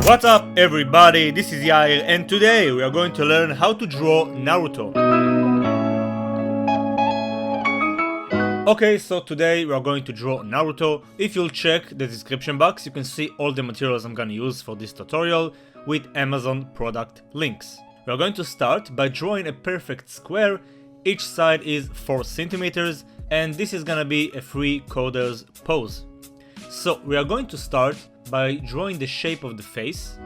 What's up everybody, this is Yair and today we are going to learn how to draw Naruto. Okay, so today we are going to draw Naruto. If you'll check the description box, you can see all the materials I'm gonna use for this tutorial with Amazon product links. We are going to start by drawing a perfect square. Each side is 4 centimeters and this is gonna be a 3 quarters pose. So we are going to start by drawing the shape of the face.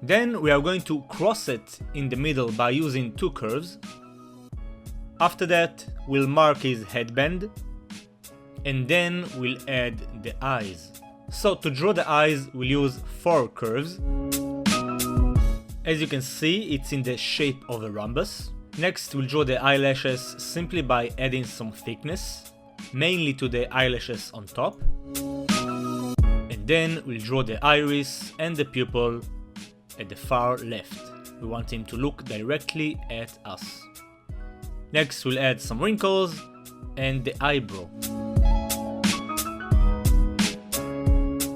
Then we are going to cross it in the middle by using 2 curves. After that we'll mark his headband and then we'll add the eyes. So to draw the eyes we'll use 4 curves. As you can see, it's in the shape of a rhombus. Next we'll draw the eyelashes simply by adding some thickness, mainly to the eyelashes on top. And then we'll draw the iris and the pupil at the far left. We want him to look directly at us. Next we'll add some wrinkles and the eyebrow.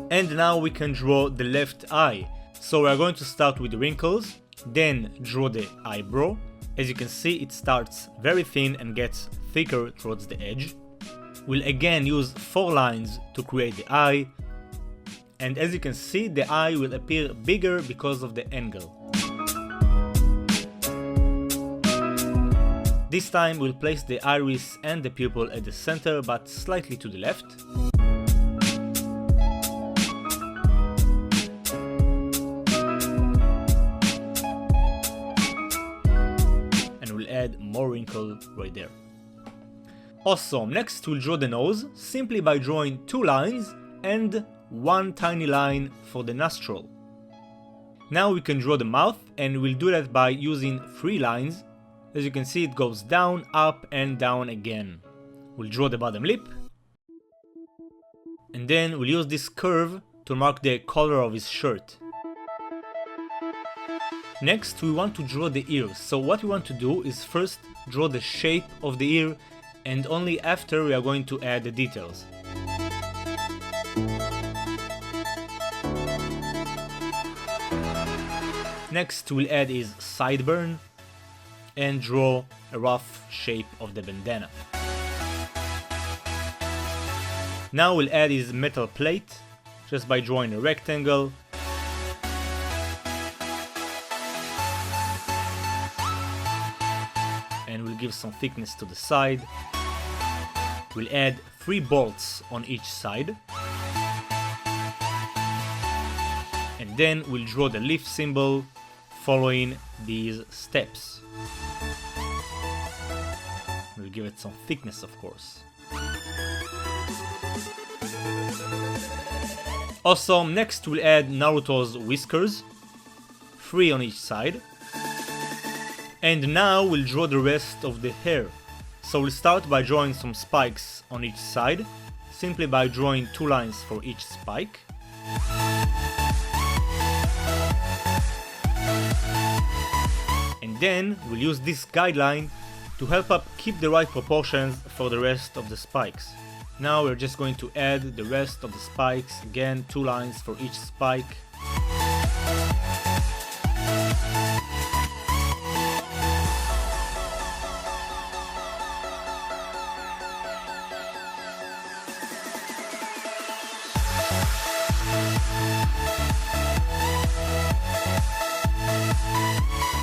And now we can draw the left eye. So we are going to start with the wrinkles, then draw the eyebrow. As you can see, it starts very thin and gets thicker towards the edge. We'll again use 4 lines to create the eye. And as you can see, the eye will appear bigger because of the angle. This time we'll place the iris and the pupil at the center but slightly to the left. Add more wrinkle right there. Awesome, next we'll draw the nose simply by drawing 2 lines and 1 tiny line for the nostril. Now we can draw the mouth and we'll do that by using 3 lines. As you can see, it goes down, up and down again. We'll draw the bottom lip and then we'll use this curve to mark the color of his shirt. Next we want to draw the ears, so what we want to do is first draw the shape of the ear and only after we are going to add the details. Next we'll add his sideburn and draw a rough shape of the bandana. Now we'll add his metal plate just by drawing a rectangle. And we'll give some thickness to the side. We'll add 3 bolts on each side. And then we'll draw the leaf symbol following these steps. We'll give it some thickness, of course. Awesome, next we'll add Naruto's whiskers, 3 on each side. And now we'll draw the rest of the hair. So we'll start by drawing some spikes on each side, simply by drawing 2 lines for each spike. And then we'll use this guideline to help up keep the right proportions for the rest of the spikes. Now we're just going to add the rest of the spikes, again 2 lines for each spike.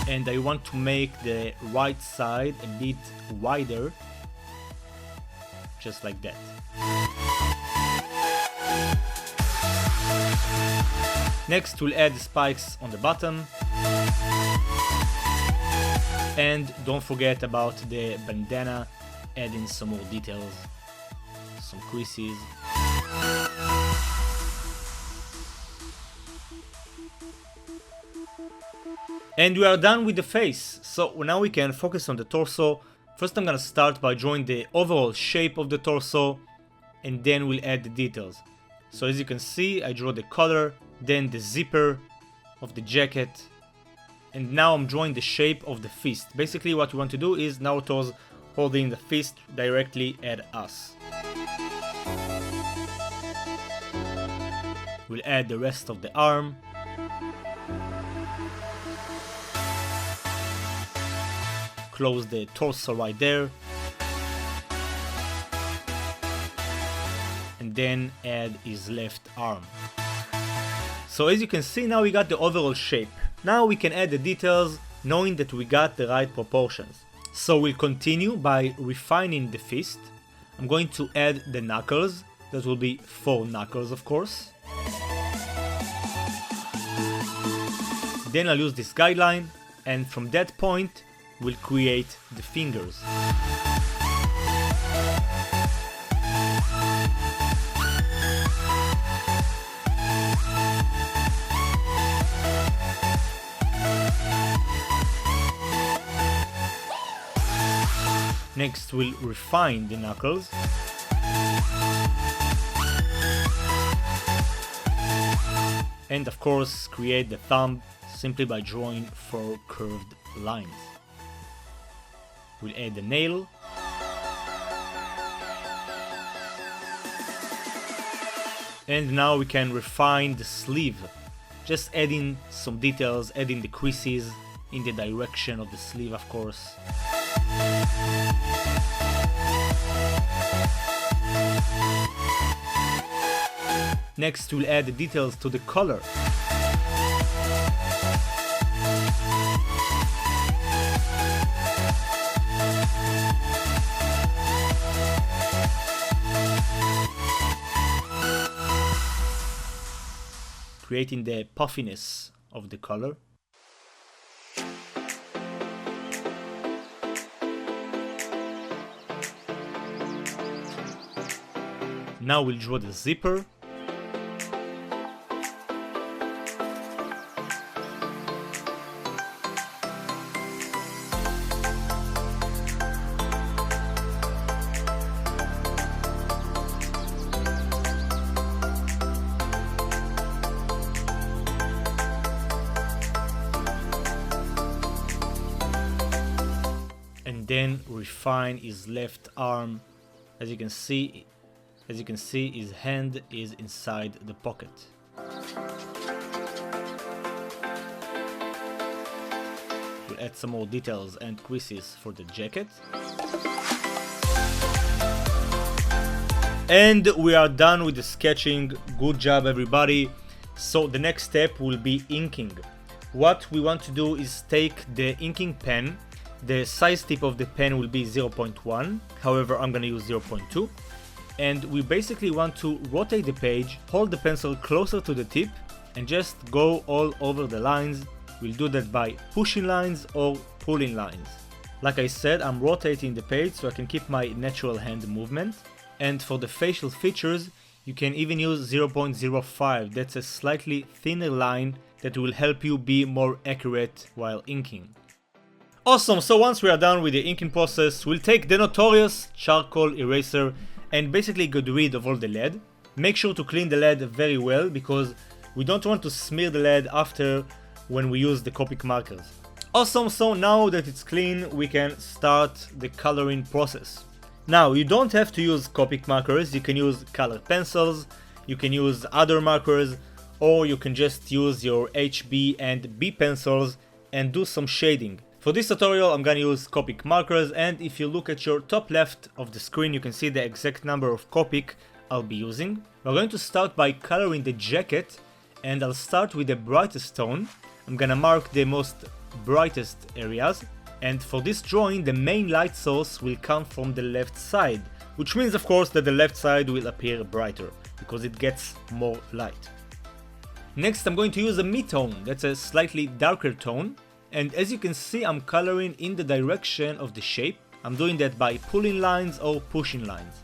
And I want to make the right side a bit wider, just like that. Next we'll add the spikes on the bottom. And don't forget about the bandana, adding some more details, some creases. And we are done with the face, so now we can focus on the torso. First I'm gonna start by drawing the overall shape of the torso and then we'll add the details. So as you can see, I draw the collar, then the zipper of the jacket, and now I'm drawing the shape of the fist. Basically what we want to do is Naruto's holding the fist directly at us. We'll add the rest of the arm. Close the torso right there. And then add his left arm. So as you can see, now we got the overall shape. Now we can add the details knowing that we got the right proportions. So we'll continue by refining the fist. I'm going to add the knuckles. That will be 4 knuckles, of course. Then I'll use this guideline, and from that point we'll create the fingers. Next we'll refine the knuckles. And of course create the thumb simply by drawing 4 curved lines. We'll add the nail. And now we can refine the sleeve, just adding some details, adding the creases in the direction of the sleeve, of course. Next we'll add the details to the collar. Creating the puffiness of the color. Now we'll draw the zipper. And then refine his left arm. As you can see, his hand is inside the pocket. We'll add some more details and creases for the jacket. And we are done with the sketching. Good job, everybody. So the next step will be inking. What we want to do is take the inking pen. The size tip of the pen will be 0.1, however I'm gonna use 0.2. And we basically want to rotate the page, hold the pencil closer to the tip, and just go all over the lines. We'll do that by pushing lines or pulling lines. Like I said, I'm rotating the page so I can keep my natural hand movement. And for the facial features, you can even use 0.05. That's a slightly thinner line that will help you be more accurate while inking. Awesome, so once we are done with the inking process, we'll take the notorious charcoal eraser and basically get rid of all the lead. Make sure to clean the lead very well because we don't want to smear the lead after when we use the Copic markers. Awesome, so now that it's clean, we can start the coloring process. Now, you don't have to use Copic markers, you can use colored pencils, you can use other markers, or you can just use your HB and B pencils and do some shading. For this tutorial I'm gonna use Copic markers, and if you look at your top left of the screen you can see the exact number of Copic I'll be using. We're going to start by coloring the jacket, and I'll start with the brightest tone. I'm gonna mark the most brightest areas, and for this drawing the main light source will come from the left side, which means of course that the left side will appear brighter because it gets more light. Next I'm going to use a mid-tone, that's a slightly darker tone. And as you can see, I'm coloring in the direction of the shape. I'm doing that by pulling lines or pushing lines.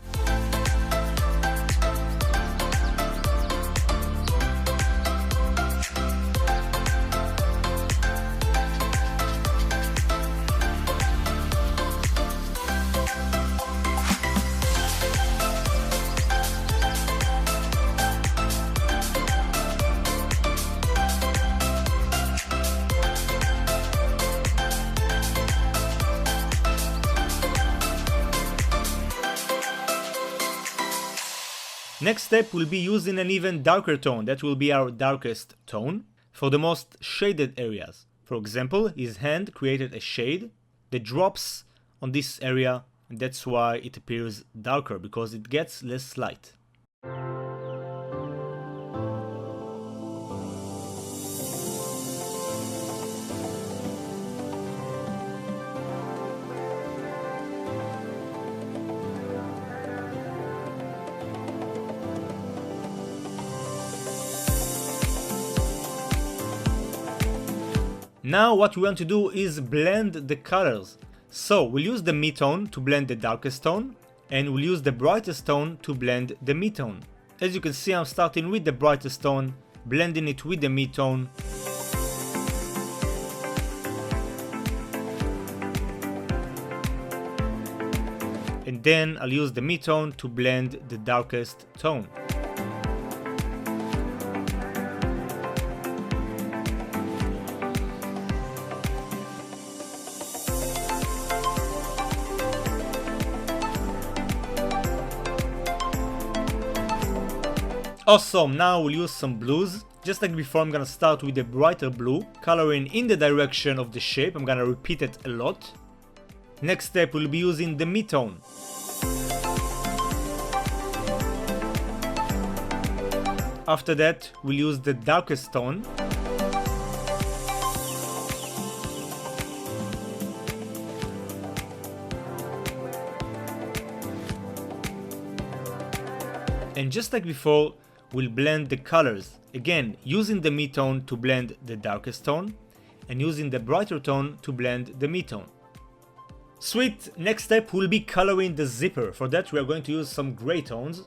Next step will be using an even darker tone, that will be our darkest tone, for the most shaded areas. For example, his hand created a shade that drops on this area, and that's why it appears darker, because it gets less light. Now what we want to do is blend the colors. So we'll use the mid-tone to blend the darkest tone, and we'll use the brightest tone to blend the mid-tone. As you can see, I'm starting with the brightest tone, blending it with the mid-tone. And then I'll use the mid-tone to blend the darkest tone. Awesome, now we'll use some blues. Just like before, I'm gonna start with a brighter blue, coloring in the direction of the shape. I'm gonna repeat it a lot. Next step, we'll be using the mid-tone. After that, we'll use the darkest tone. And just like before, we'll blend the colors, again using the mid-tone to blend the darkest tone, and using the brighter tone to blend the mid-tone. Sweet! Next step will be coloring the zipper. For that we are going to use some gray tones.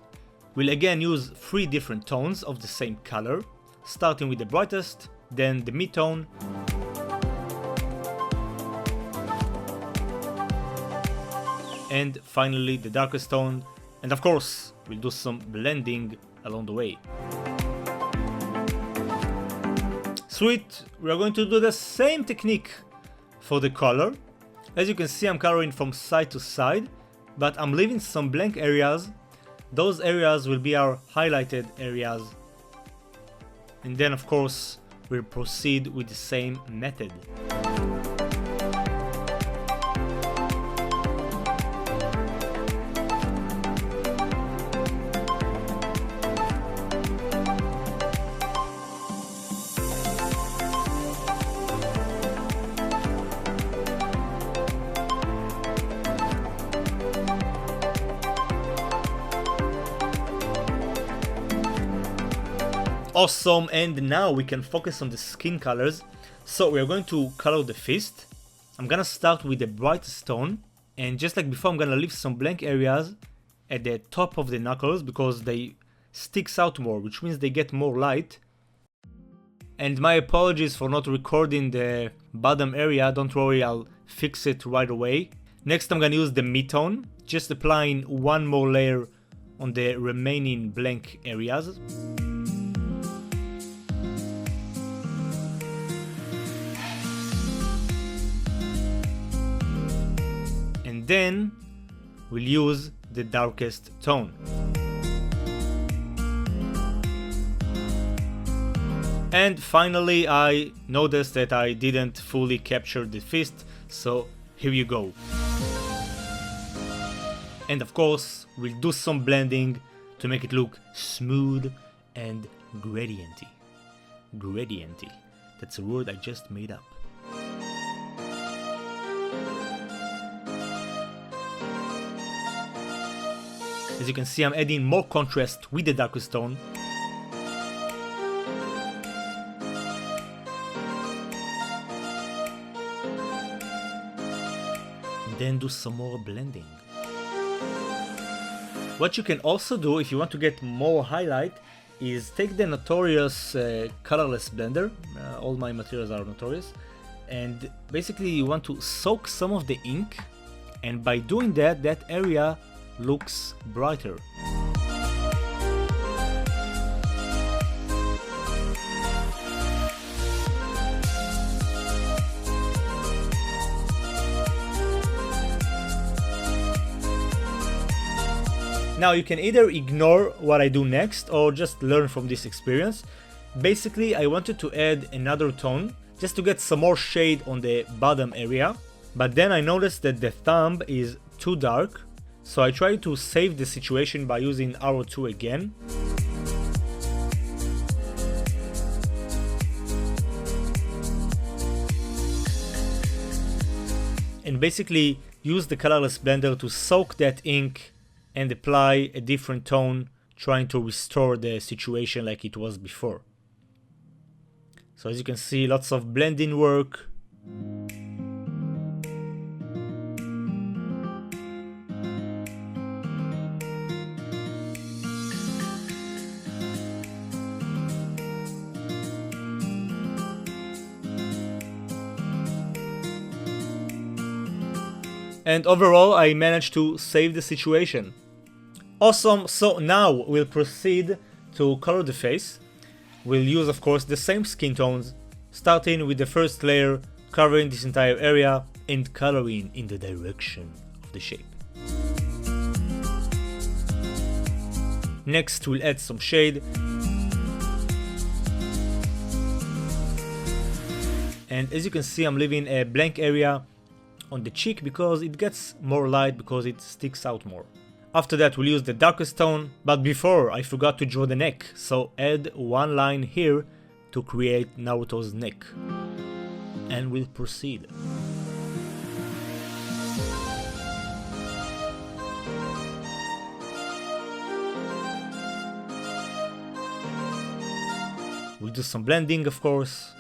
We'll again use 3 different tones of the same color, starting with the brightest, then the mid-tone, and finally the darkest tone, and of course we'll do some blending along the way. Sweet! We are going to do the same technique for the color. As you can see, I'm coloring from side to side, but I'm leaving some blank areas. Those areas will be our highlighted areas. And then of course we'll proceed with the same method. Awesome, and now we can focus on the skin colors. So we are going to color the fist. I'm gonna start with the brightest tone, and just like before, I'm gonna leave some blank areas at the top of the knuckles because they sticks out more, which means they get more light. And my apologies for not recording the bottom area, don't worry, I'll fix it right away. Next I'm gonna use the mid-tone, just applying one more layer on the remaining blank areas. Then we'll use the darkest tone. And finally, I noticed that I didn't fully capture the fist, so here you go. And of course, we'll do some blending to make it look smooth and gradienty. Gradienty. That's a word I just made up. As you can see, I'm adding more contrast with the darkest tone. And then do some more blending. What you can also do if you want to get more highlight is take the notorious colorless blender. All my materials are notorious. And basically you want to soak some of the ink, and by doing that, that area looks brighter. Now you can either ignore what I do next or just learn from this experience. Basically, I wanted to add another tone just to get some more shade on the bottom area, but then I noticed that the thumb is too dark, so I tried to save the situation by using arrow 2 again. And basically use the colorless blender to soak that ink and apply a different tone, trying to restore the situation like it was before. So as you can see, lots of blending work. And overall, I managed to save the situation. Awesome, so now we'll proceed to color the face. We'll use, of course, the same skin tones, starting with the first layer, covering this entire area and coloring in the direction of the shape. Next, we'll add some shade. And as you can see, I'm leaving a blank area on the cheek because it gets more light, because it sticks out more. After that, we'll use the darkest tone, but before I forgot to draw the neck, so add one line here to create Naruto's neck. And we'll proceed. We'll do some blending, of course.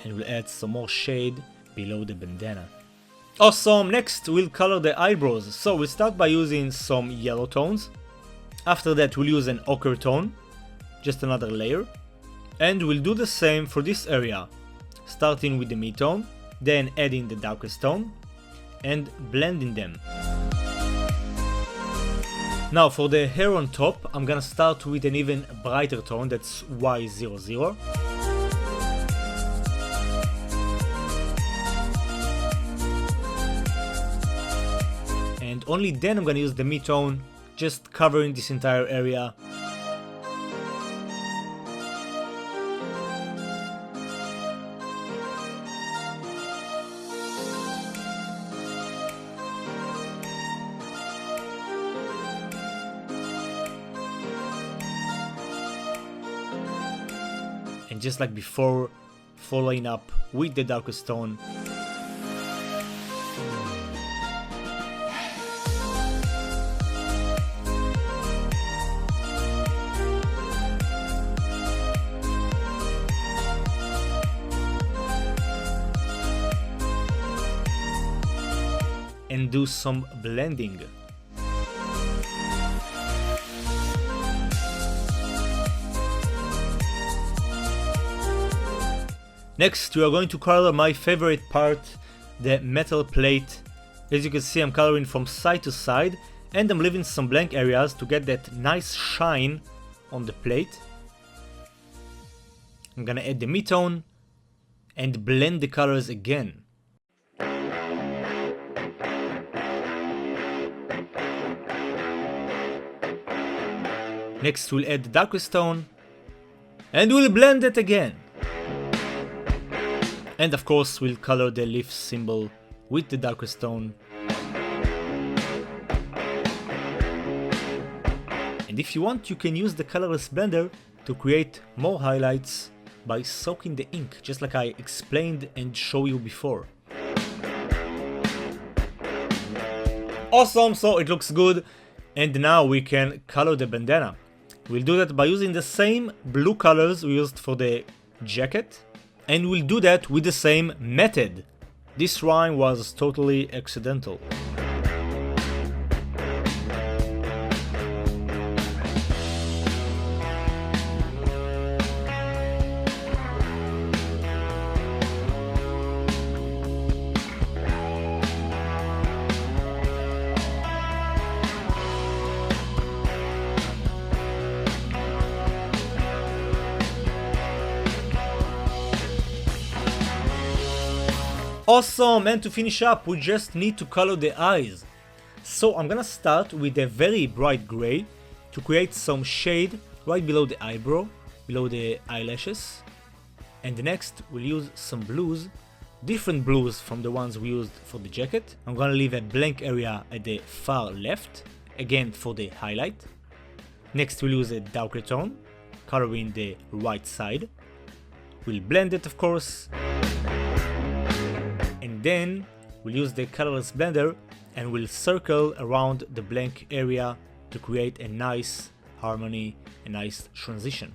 And we'll add some more shade below the bandana. Awesome, next we'll color the eyebrows. So we'll start by using some yellow tones. After that we'll use an ochre tone, just another layer. And we'll do the same for this area, starting with the mid-tone, then adding the darkest tone, and blending them. Now for the hair on top, I'm gonna start with an even brighter tone, that's Y00. And only then I'm gonna use the mid-tone, just covering this entire area. And just like before, following up with the darkest tone. And do some blending. Next, we are going to color my favorite part, the metal plate. As you can see, I'm coloring from side to side, and I'm leaving some blank areas to get that nice shine on the plate. I'm gonna add the mid-tone and blend the colors again. Next we'll add the darkest tone and we'll blend it again. And of course we'll color the leaf symbol with the darkest tone. And if you want, you can use the colorless blender to create more highlights by soaking the ink, just like I explained and showed you before. Awesome, so it looks good. And now we can color the bandana. We'll do that by using the same blue colors we used for the jacket, and we'll do that with the same method. This rhyme was totally accidental. Awesome, and to finish up we just need to color the eyes. So I'm gonna start with a very bright gray to create some shade right below the eyebrow, below the eyelashes. And next we'll use some blues, different blues from the ones we used for the jacket. I'm gonna leave a blank area at the far left, again for the highlight. Next we'll use a darker tone, coloring the right side. We'll blend it of course. And then we'll use the colorless blender and we'll circle around the blank area to create a nice harmony, a nice transition.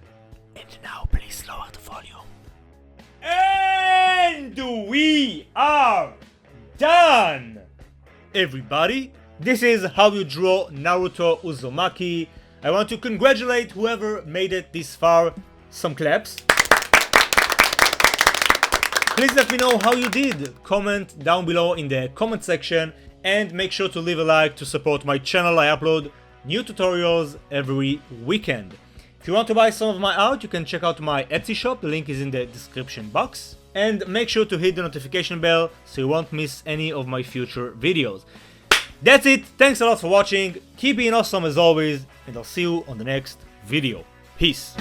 And now please lower the volume. And we are done! Everybody, this is how you draw Naruto Uzumaki. I want to congratulate whoever made it this far. Some claps. Please let me know how you did. Comment down below in the comment section and make sure to leave a like to support my channel. I upload new tutorials every weekend. If you want to buy some of my art, you can check out my Etsy shop, the link is in the description box. And make sure to hit the notification bell so you won't miss any of my future videos. That's it, thanks a lot for watching, keep being awesome as always, and I'll see you on the next video. Peace!